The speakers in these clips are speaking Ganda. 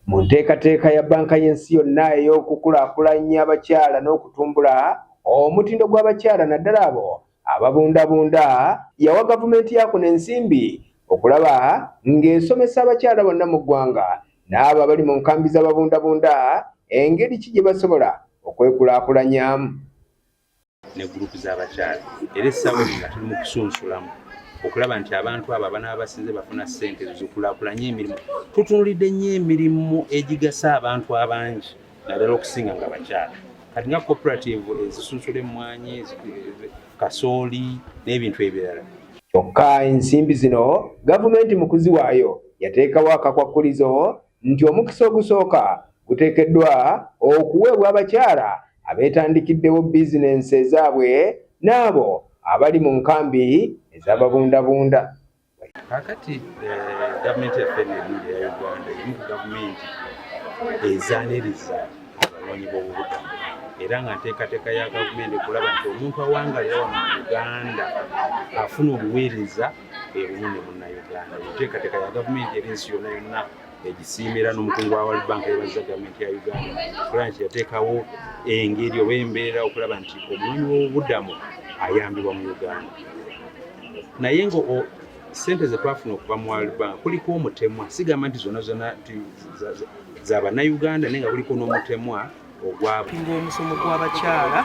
Mu nteekateeka ya bbanka y'ensi yonna ey'okukulaakulanya abakyala n'okutumbula omutindo gw'abakyala naddala abo ababundabunda, yawa gavumenti yakuno ensimbi okulaba ng'esomesa abakyala bonna mu ggwanga n'abo abali mu nkambi z'ababundabunda engeri ki gye basobola okwekulaakulanyamu. Ne gurupu z'abakyala era essaawa nga tuli mu kusunsulamu okulaba nti abantu abo abanaaba basinze bafuna ssente zikulaakulanya emirimu. Tutunuulidde nnyo emirimu egigasa abantu abangi naddala okusinga nga bakyala. Kati nga cooperative ezisunsula emmwanyi, kasooli n'ebintu ebirala. Kyokka ensimbi zino gavumenti mu kuziwaayo yateekawo akakwakkulizo nti omukisa ogusooka guteekeddwa okuweebwa abakyala abeetandikiddewo bizinensi ezaabwe n'abo abali mu nkambi ez'ababundabunda. Kaakati gavumenti yaffe ennungi eya Uganda erimu ku gavumenti ezaaniriza abanoonyi b'obubudamu era nga nteekateeka ya gavumenti okulaba nti omuntu awangalira wano mu Uganda afuna obuweereza ebumu ne munnayuganda. Enteekateeka ya gavumenti eri ensi yonna yonna egisiimira n'omukungu wa World Bank yeebaza gavumenti ya Uganda okulaba nti yateekawo engeri oba embeera okulaba nti omunoonyi w'obubudamu ayambibwa mu Uganda. Naye nga ssente ze twafuna okuva mu World Bank kuliko omutemwa, sigamba nti zonna za bannayuganda naye nga kuliko n'omutemwa ogwapinga omusomo gw'abakyala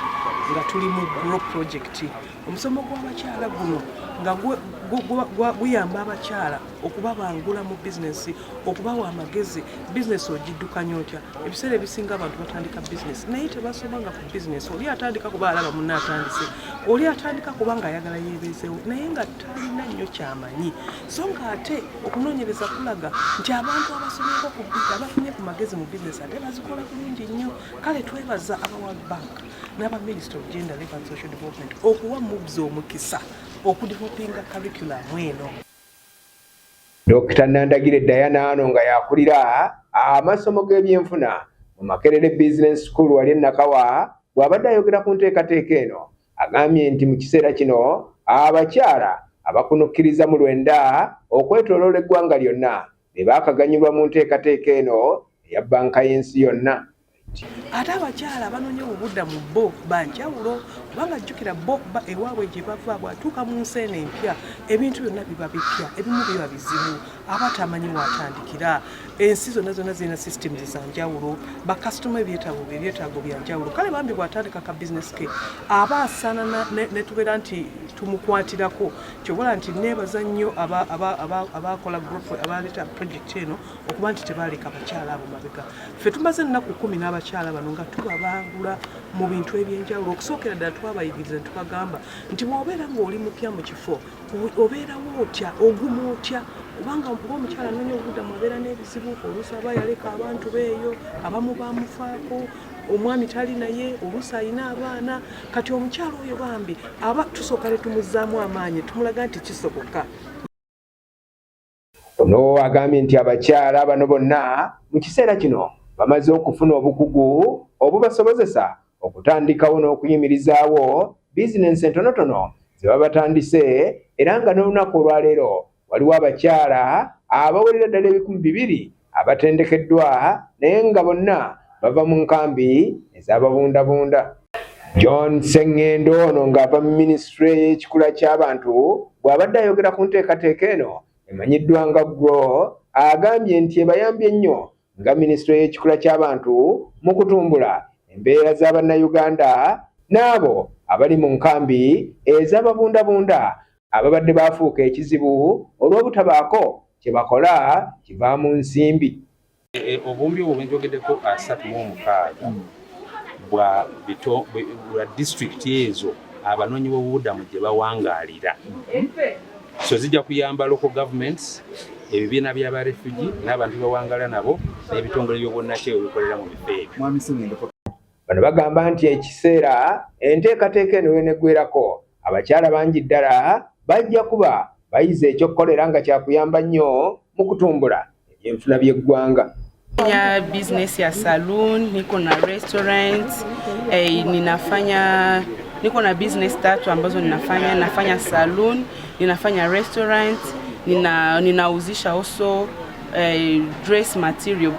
nga tuli mu GROW project. Omusomo gw'abakyala guno nga guyamba abakyala okubabangula mu bizinesi, okubawa amagezi bizinesi ogiddukanya otya. Ebiseera ebisinga abantu batandika bizinesi naye tebasomanga ku bizinesi. Oli atandika kuba alaba munne atandise, oli atandika kuba nga ayagala yeebeezeewo naye nga talina nnyo kyamanyi. So ng'ate okunoonyereza kulaga nti abantu abasomeko abafunye ku magezi mu bizinesi ate bazikola bulungi nnyo. Kale twebaza aba World Bank n'aba Ministry of Gender, Labour and Social Development okuwa moves omukisa okudevelopinga curriculum eno. Dr. Nandagire Diana ano nga yakulira amasomo g'ebyenfuna mu Makerere Business School wali e Nakawa bw'abadde ayogera ku nteekateeka eno agambye nti mu kiseera kino abakyala abakunukkiriza mu lwenda okwetooloola eggwanga lyonna be baakaganyulwa mu nteekateeka eno eya bbanka y'ensi yonna. Ate abakyala abanoonya obubudamu bo banjawulo kubanga jjukira bo ewaabwe gye bava bw'atuuka mu nsi eno empya ebintu byonna biba bipya, ebimu biba bizibu, aba tamanyi waatandikira. Ensi zonna zirina systems za njawulo, bakasitoma ebyetaago bya njawulo. Kale bambi bw'atandika ka bizinesi ke aba asaana ne tubeera nti tumukwatirako. Kyobola nti neebaza nnyo abakola group abaleeta project eno okuba nti tebaaleka bakyala abo mabega. Ffe tumaze ennaku 10 n'abakyala bano nga tubabangula mu bintu ebyenjawulo. Okusookera ddala twabayigiriza ne tubagamba nti bw'obeera ng'oli mupya mu kifo obeerawo otya, oguma otya, kubanga ng'omukyala anoonya obubudamu abeera n'ebizibu. Oluusi aba yaleka abantu beeyo, abamu bamufaako, omwami tali naye, oluusi alina abaana. Kati omukyala oyo bambi aba tusooka ne tumuzzaamu amaanyi tumulaga nti kisoboka. Ono agambye nti abakyala bano bonna mu kiseera kino bamaze okufuna obukugu obubasobozesa okutandikawo n'okuyimirizaawo bizinensi entonotono ze baba batandise, era nga n'olunaku olwaleero waliwo abakyala abawerera ddala 200 abatendekeddwa naye nga bonna bava mu nkambi ez'ababundabunda. John Sengendo ono ng'ava mu minisitule y'ekikula ky'abantu bw'abadde ayogera ku nteekateeka eno emanyiddwa nga GROW agambye nti ebayambye nnyo nga minisitule y'ekikula ky'abantu mu kutumbula embeera z'abannayuganda n'abo abali mu nkambi ez'ababundabunda ababadde baafuuka ekizibu olw'obutabaako kye bakola kivaamu nsimbi. Obumbi obwo bwe njogeddeko 36 bwa disitulikiti ezo abanoonyi b'obubudamu gye bawangaalira. So zijja kuyamba local governments, ebibiina by'aba refugee n'abantu bawangala nabo n'ebitongole by'obwannakyewa bikolera mu bifo ebyo. Bano bagamba nti ekiseera enteekateeka eno weneggwerako abakyala bangi ddala bajja kuba bayize ekyokukolera nga kyakuyamba nnyo mu kutumbula ebyenfuna by'eggwanga. Ya business ya saloon, niko na restaurant, niko na business 3 ambazo nafanya saloon, ninafanya restaurant, ninauzisha also dress material